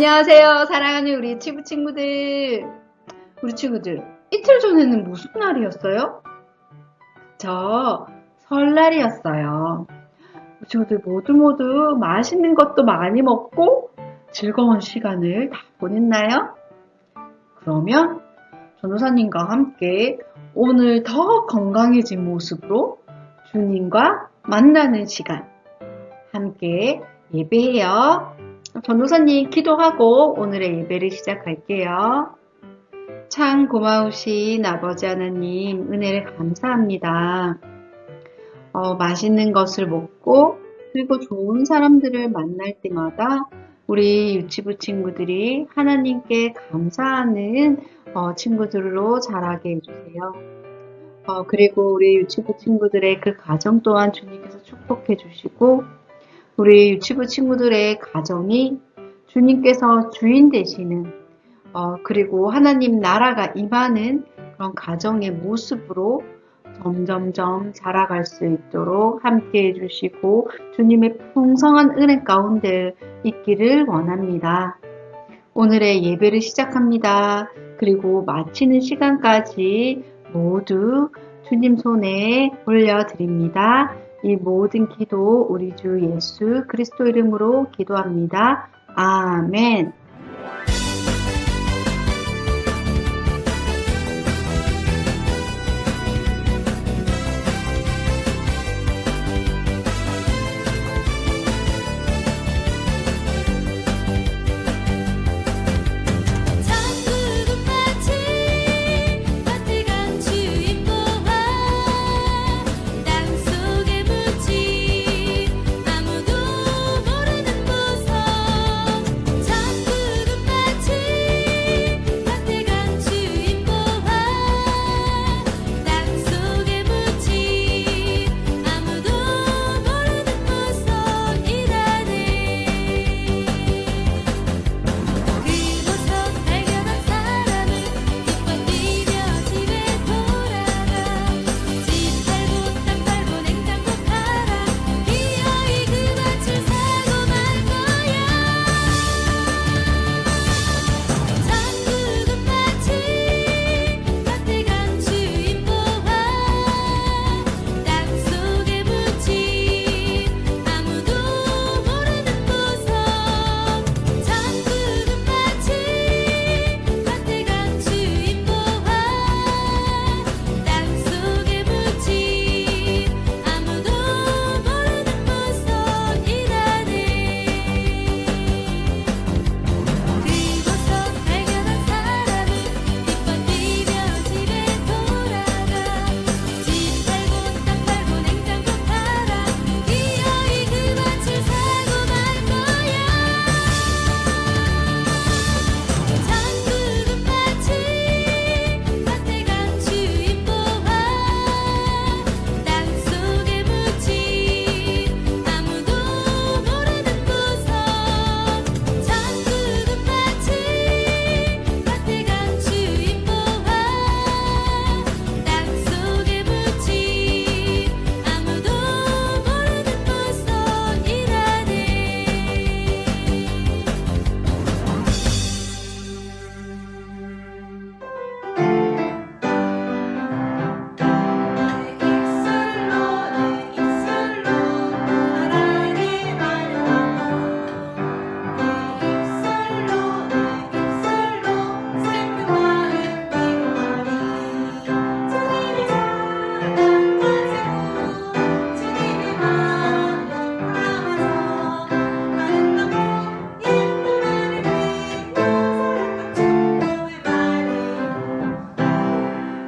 안녕하세요. 사랑하는 우리 유치부 친구들. 우리 친구들, 이틀 전에는 무슨 날이었어요? 저 설날이었어요. 우리 친구들 모두 맛있는 것도 많이 먹고 즐거운 시간을 다 보냈나요? 그러면 전도사님과 함께 오늘 더 건강해진 모습으로 주님과 만나는 시간 함께 예배해요. 전도사님 기도하고 오늘의 예배를 시작할게요. 참 고마우신 아버지 하나님 은혜를 감사합니다. 맛있는 것을 먹고 그리고 좋은 사람들을 만날 때마다 우리 유치부 친구들이 하나님께 감사하는 친구들로 자라게 해주세요. 그리고 우리 유치부 친구들의 그 가정 또한 주님께서 축복해 주시고 우리 유치부 친구들의 가정이 주님께서 주인 되시는 그리고 하나님 나라가 임하는 그런 가정의 모습으로 점점점 자라갈 수 있도록 함께 해주시고 주님의 풍성한 은혜 가운데 있기를 원합니다. 오늘의 예배를 시작합니다. 그리고 마치는 시간까지 모두 주님 손에 올려드립니다. 이 모든 기도 우리 주 예수 그리스도 이름으로 기도합니다. 아멘.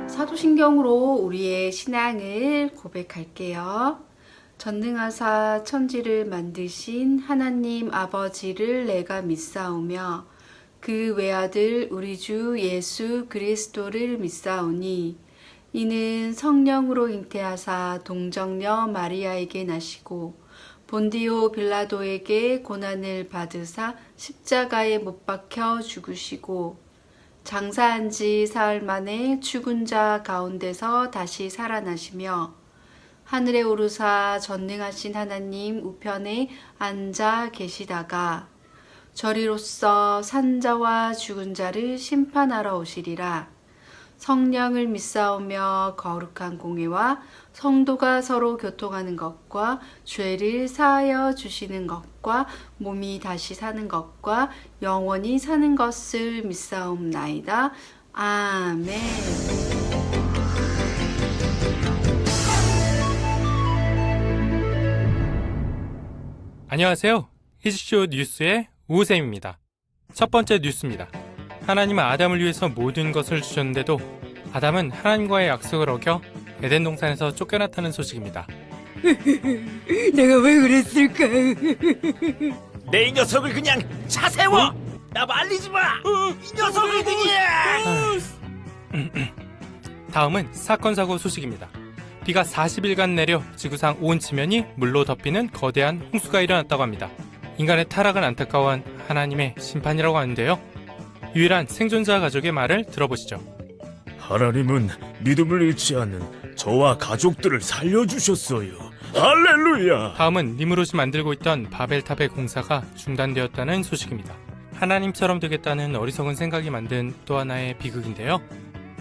사도신경으로 우리의 신앙을 고백할게요. 전능하사 천지를 만드신 하나님 아버지를 내가 믿사오며 그 외아들 우리 주 예수 그리스도를 믿사오니 이는 성령으로 잉태하사 동정녀 마리아에게 나시고 본디오 빌라도에게 고난을 받으사 십자가에 못 박혀 죽으시고 장사한 지 사흘 만에 죽은 자 가운데서 다시 살아나시며 하늘에 오르사 전능하신 하나님 우편에 앉아 계시다가 저리로서 산자와 죽은 자를 심판하러 오시리라. 성령을 믿사오며 거룩한 공회와 성도가 서로 교통하는 것과 죄를 사하여 주시는 것과 몸이 다시 사는 것과 영원히 사는 것을 믿사옵나이다. 아멘. 안녕하세요. 이지쇼 뉴스의 우쌤입니다. 첫 번째 뉴스입니다. 하나님은 아담을 위해서 모든 것을 주셨는데도 아담은 하나님과의 약속을 어겨 에덴 동산에서 쫓겨났다는 소식입니다. 내가 왜 그랬을까? 내 이 녀석을 그냥 차 세워! 나 말리지 마! 이 녀석을 그냥! 다음은 사건 사고 소식입니다. 비가 40일간 내려 지구상 온 지면이 물로 덮이는 거대한 홍수가 일어났다고 합니다. 인간의 타락을 안타까워한 하나님의 심판이라고 하는데요. 유일한 생존자 가족의 말을 들어보시죠. 하나님은 믿음을 잃지 않는 저와 가족들을 살려주셨어요. 할렐루야! 다음은 니무롯이 만들고 있던 바벨탑의 공사가 중단되었다는 소식입니다. 하나님처럼 되겠다는 어리석은 생각이 만든 또 하나의 비극인데요.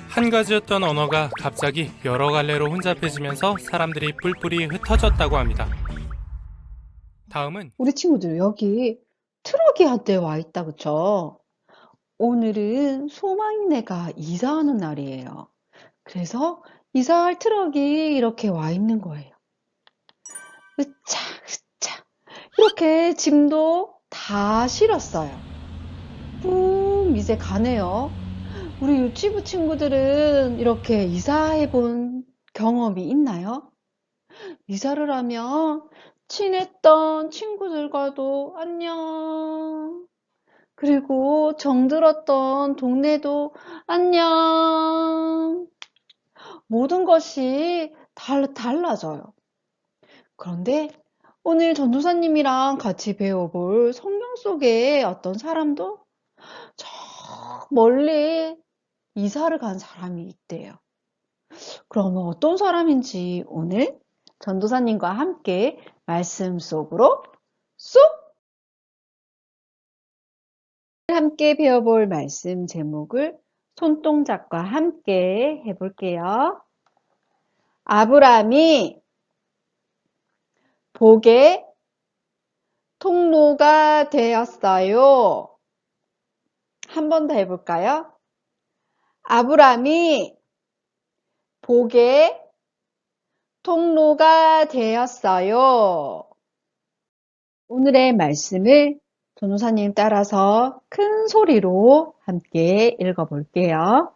한 가지였던 언어가 갑자기 여러 갈래로 혼잡해지면서 사람들이 뿔뿔이 흩어졌다고 합니다. 다음은 우리 친구들 여기 트럭이 한 대 와 있다, 그쵸? 오늘은 소망이네가 이사하는 날이에요. 그래서 이사할 트럭이 이렇게 와 있는 거예요. 으차, 으차. 이렇게 짐도 다 실었어요. 뿡, 이제 가네요. 우리 유치부 친구들은 이렇게 이사해 본 경험이 있나요? 이사를 하면 친했던 친구들과도 안녕. 그리고 정들었던 동네도 안녕. 모든 것이 달라져요. 그런데 오늘 전도사님이랑 같이 배워볼 성경 속에 어떤 사람도 저 멀리 이사를 간 사람이 있대요. 그러면 어떤 사람인지 오늘 전도사님과 함께 말씀 속으로 쏙! 함께 배워볼 말씀 제목을 손동작과 함께 해볼게요. 아브라함이 복의 통로가 되었어요. 한 번 더 해볼까요? 아브라함이 복의 통로가 되었어요. 오늘의 말씀을 전도사님 따라서 큰 소리로 함께 읽어볼게요.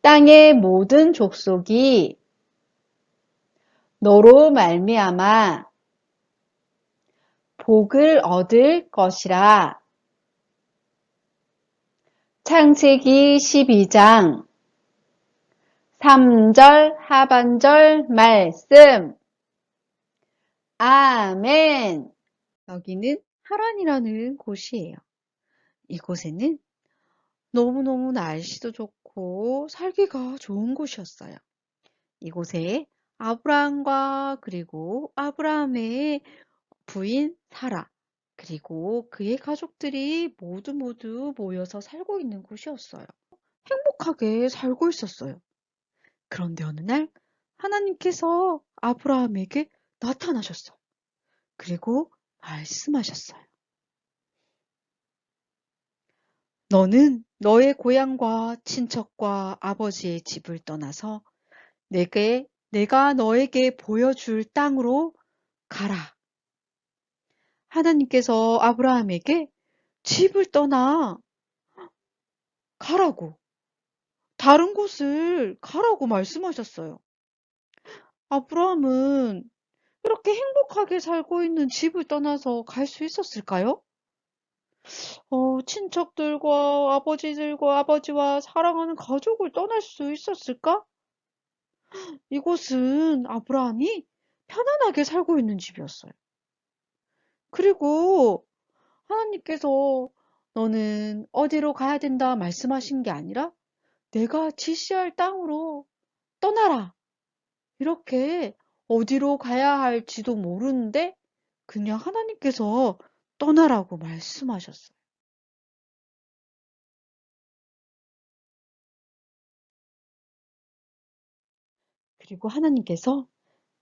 땅의 모든 족속이 너로 말미암아 복을 얻을 것이라. 창세기 12장 3절 하반절 말씀. 아멘. 여기는 하란이라는 곳이에요. 이곳에는 너무너무 날씨도 좋고 살기가 좋은 곳이었어요. 이곳에 아브라함과 그리고 아브라함의 부인 사라 그리고 그의 가족들이 모두 모여서 살고 있는 곳이었어요. 행복하게 살고 있었어요. 그런데 어느 날 하나님께서 아브라함에게 나타나셨어요. 그리고 말씀하셨어요. 너는 너의 고향과 친척과 아버지의 집을 떠나서 내가 너에게 보여줄 땅으로 가라. 하나님께서 아브라함에게 집을 떠나 가라고, 다른 곳을 가라고 말씀하셨어요. 아브라함은 이렇게 행복하게 살고 있는 집을 떠나서 갈 수 있었을까요? 친척들과 아버지와 사랑하는 가족을 떠날 수 있었을까? 이곳은 아브라함이 편안하게 살고 있는 집이었어요. 그리고 하나님께서 너는 어디로 가야 된다 말씀하신 게 아니라 내가 지시할 땅으로 떠나라. 이렇게 어디로 가야 할지도 모르는데 그냥 하나님께서 떠나라고 말씀하셨어요. 그리고 하나님께서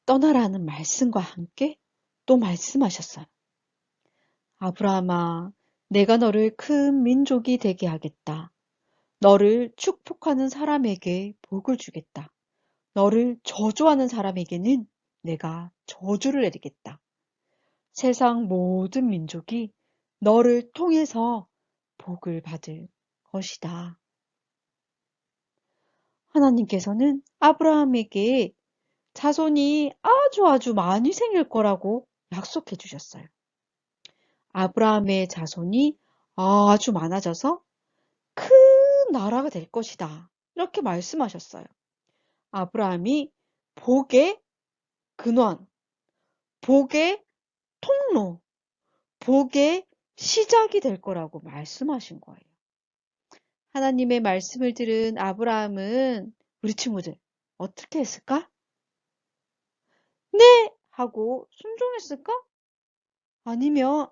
떠나라는 말씀과 함께 또 말씀하셨어요. 아브라함아, 내가 너를 큰 민족이 되게 하겠다. 너를 축복하는 사람에게 복을 주겠다. 너를 저주하는 사람에게는 내가 저주를 내리겠다. 세상 모든 민족이 너를 통해서 복을 받을 것이다. 하나님께서는 아브라함에게 자손이 아주 많이 생길 거라고 약속해 주셨어요. 아브라함의 자손이 아주 많아져서 큰 나라가 될 것이다. 이렇게 말씀하셨어요. 아브라함이 복의 근원, 복의 통로, 복의 시작이 될 거라고 말씀하신 거예요. 하나님의 말씀을 들은 아브라함은 우리 친구들 어떻게 했을까? 네! 하고 순종했을까? 아니면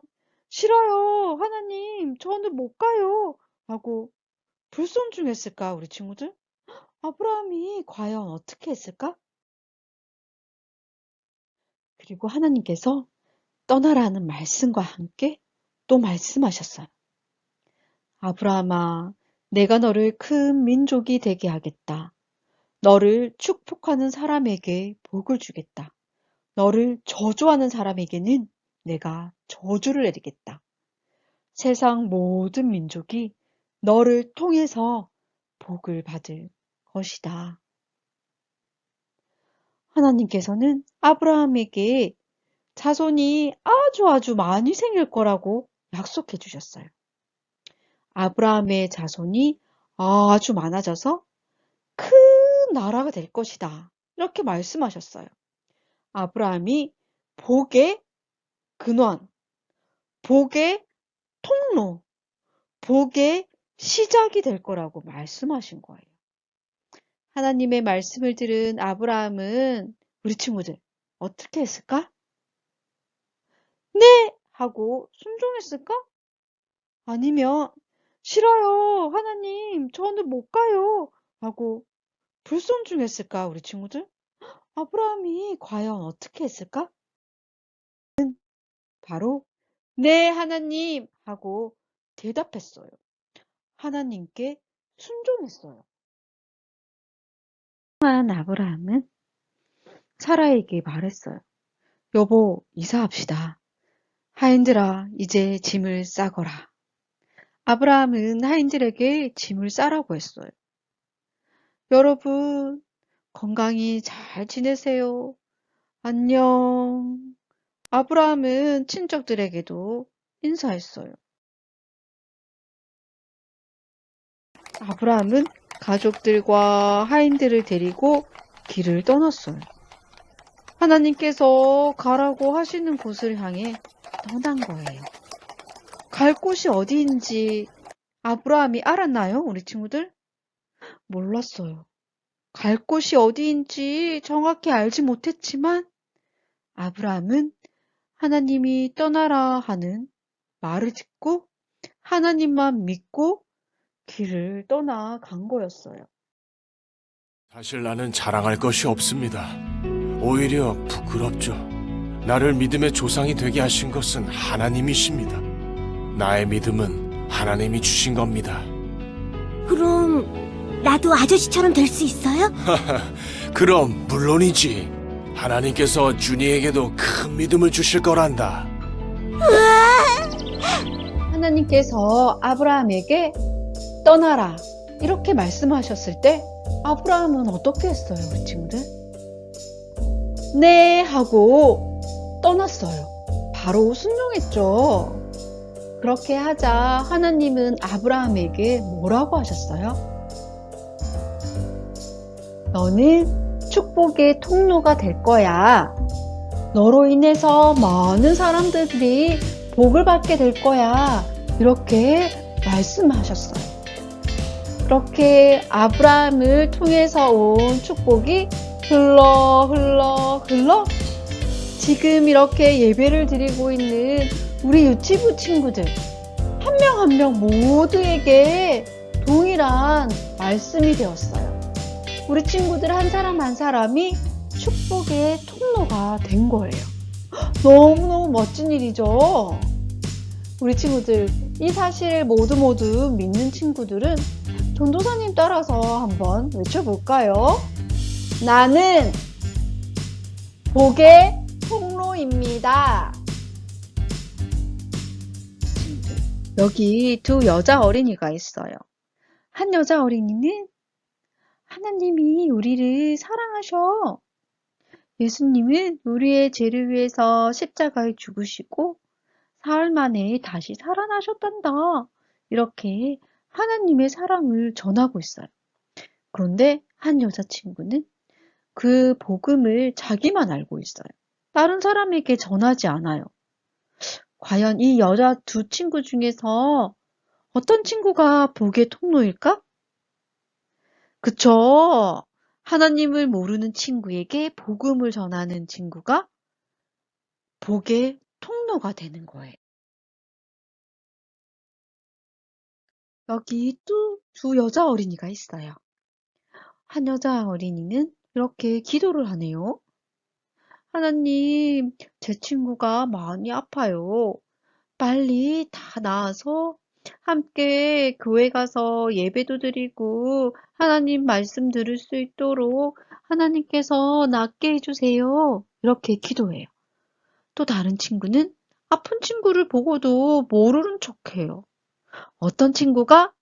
싫어요. 하나님, 저는 못 가요. 하고 불순종했을까? 우리 친구들? 아브라함이 과연 어떻게 했을까? 그리고 하나님께서 떠나라는 말씀과 함께 또 말씀하셨어요. 아브라함아, 내가 너를 큰 민족이 되게 하겠다. 너를 축복하는 사람에게 복을 주겠다. 너를 저주하는 사람에게는 내가 저주를 내리겠다. 세상 모든 민족이 너를 통해서 복을 받을 것이다. 하나님께서는 아브라함에게 자손이 아주 많이 생길 거라고 약속해 주셨어요. 아브라함의 자손이 아주 많아져서 큰 나라가 될 것이다. 이렇게 말씀하셨어요. 아브라함이 복의 근원, 복의 통로, 복의 시작이 될 거라고 말씀하신 거예요. 하나님의 말씀을 들은 아브라함은 우리 친구들 어떻게 했을까? 네! 하고 순종했을까? 아니면 싫어요. 하나님, 저는 못 가요. 하고 불순종했을까? 우리 친구들? 아브라함이 과연 어떻게 했을까? 바로 네, 하나님 하고 대답했어요. 하나님께 순종했어요. 아브라함은 사라에게 말했어요. 여보, 이사합시다. 하인들아, 이제 짐을 싸거라. 아브라함은 하인들에게 짐을 싸라고 했어요. 여러분, 건강히 잘 지내세요. 안녕. 아브라함은 친척들에게도 인사했어요. 아브라함은 가족들과 하인들을 데리고 길을 떠났어요. 하나님께서 가라고 하시는 곳을 향해 떠난 거예요. 갈 곳이 어디인지 아브라함이 알았나요, 우리 친구들? 몰랐어요. 갈 곳이 어디인지 정확히 알지 못했지만 아브라함은 하나님이 떠나라 하는 말을 듣고 하나님만 믿고 길을 떠나간 거였어요. 사실 나는 자랑할 것이 없습니다. 오히려 부끄럽죠. 나를 믿음의 조상이 되게 하신 것은 하나님이십니다. 나의 믿음은 하나님이 주신 겁니다. 그럼 나도 아저씨처럼 될 수 있어요? 그럼 물론이지. 하나님께서 준이에게도 큰 믿음을 주실 거란다. 하나님께서 아브라함에게 떠나라 이렇게 말씀하셨을 때 아브라함은 어떻게 했어요, 우리 친구들? 네 하고 떠났어요. 바로 순종했죠. 그렇게 하자 하나님은 아브라함에게 뭐라고 하셨어요? 너는 축복의 통로가 될 거야. 너로 인해서 많은 사람들이 복을 받게 될 거야. 이렇게 말씀하셨어요. 그렇게 아브라함을 통해서 온 축복이 흘러 지금 이렇게 예배를 드리고 있는 우리 유치부 친구들 한 명 한 명 모두에게 동일한 말씀이 되었어요. 우리 친구들 한 사람 한 사람이 축복의 통로가 된 거예요. 너무너무 멋진 일이죠. 우리 친구들, 이 사실을 모두 믿는 친구들은 전도사님 따라서 한번 외쳐볼까요? 나는 복의 통로입니다. 여기 두 여자 어린이가 있어요. 한 여자 어린이는 하나님이 우리를 사랑하셔. 예수님은 우리의 죄를 위해서 십자가에 죽으시고 사흘 만에 다시 살아나셨단다. 이렇게 하나님의 사랑을 전하고 있어요. 그런데 한 여자친구는 그 복음을 자기만 알고 있어요. 다른 사람에게 전하지 않아요. 과연 이 여자 두 친구 중에서 어떤 친구가 복의 통로일까? 그쵸? 하나님을 모르는 친구에게 복음을 전하는 친구가 복의 통로가 되는 거예요. 여기 또 두 여자 어린이가 있어요. 한 여자 어린이는 이렇게 기도를 하네요. 하나님, 제 친구가 많이 아파요. 빨리 다 나아서 함께 교회 가서 예배도 드리고 하나님 말씀 들을 수 있도록 하나님께서 낫게 해주세요. 이렇게 기도해요. 또 다른 친구는 아픈 친구를 보고도 모르는 척해요. 어떤 친구가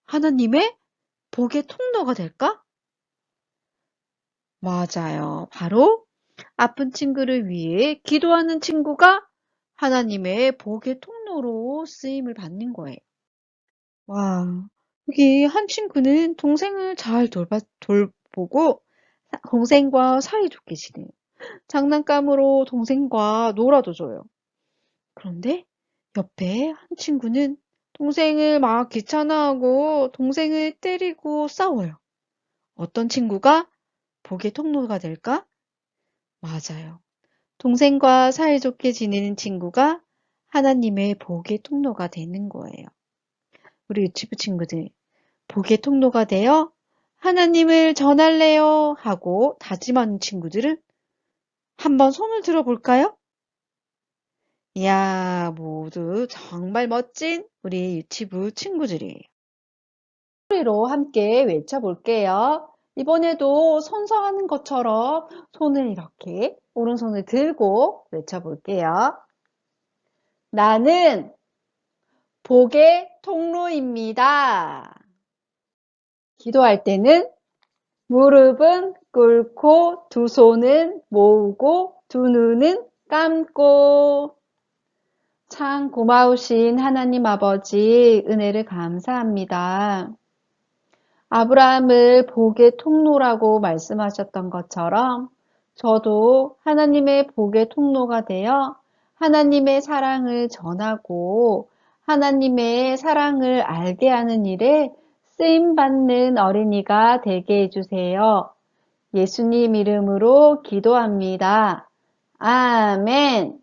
하나님의 복의 통로가 될까? 맞아요. 바로 아픈 친구를 위해 기도하는 친구가 하나님의 복의 통로로 쓰임을 받는 거예요. 와, 여기 한 친구는 동생을 잘 돌보고 동생과 사이좋게 지내요. 장난감으로 동생과 놀아도 줘요. 그런데 옆에 한 친구는 동생을 막 귀찮아하고 동생을 때리고 싸워요. 어떤 친구가 복의 통로가 될까? 맞아요. 동생과 사이좋게 지내는 친구가 하나님의 복의 통로가 되는 거예요. 우리 유치부 친구들, 복의 통로가 되어 하나님을 전할래요 하고 다짐하는 친구들은 한번 손을 들어볼까요? 이야, 모두 정말 멋진 우리 유치부 친구들이에요. 소리로 함께 외쳐볼게요. 이번에도 선서하는 것처럼 손을 이렇게 오른손을 들고 외쳐볼게요. 나는 복의 통로입니다. 기도할 때는 무릎은 꿇고 두 손은 모으고 두 눈은 감고. 참 고마우신 하나님 아버지 은혜를 감사합니다. 아브라함을 복의 통로라고 말씀하셨던 것처럼 저도 하나님의 복의 통로가 되어 하나님의 사랑을 전하고 하나님의 사랑을 알게 하는 일에 쓰임받는 어린이가 되게 해주세요. 예수님 이름으로 기도합니다. 아멘.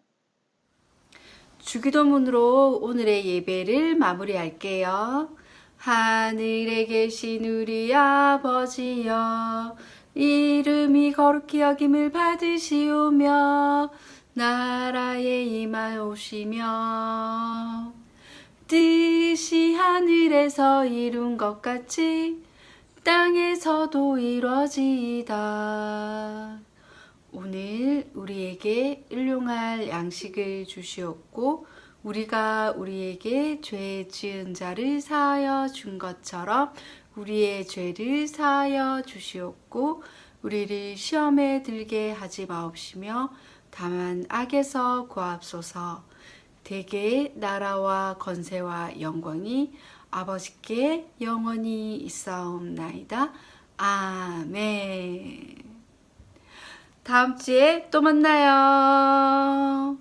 주기도문으로 오늘의 예배를 마무리할게요. 하늘에 계신 우리 아버지여, 이름이 거룩히 여김을 받으시오며 나라에 임하오시며 뜻이 하늘에서 이룬 것 같이 땅에서도 이루어지이다. 오늘 우리에게 일용할 양식을 주시옵고 우리가 우리에게 죄 지은 자를 사하여 준 것처럼 우리의 죄를 사하여 주시옵고 우리를 시험에 들게 하지 마옵시며 다만 악에서 구하옵소서. 대개 나라와 권세와 영광이 아버지께 영원히 있사옵나이다. 아멘. 다음 주에 또 만나요.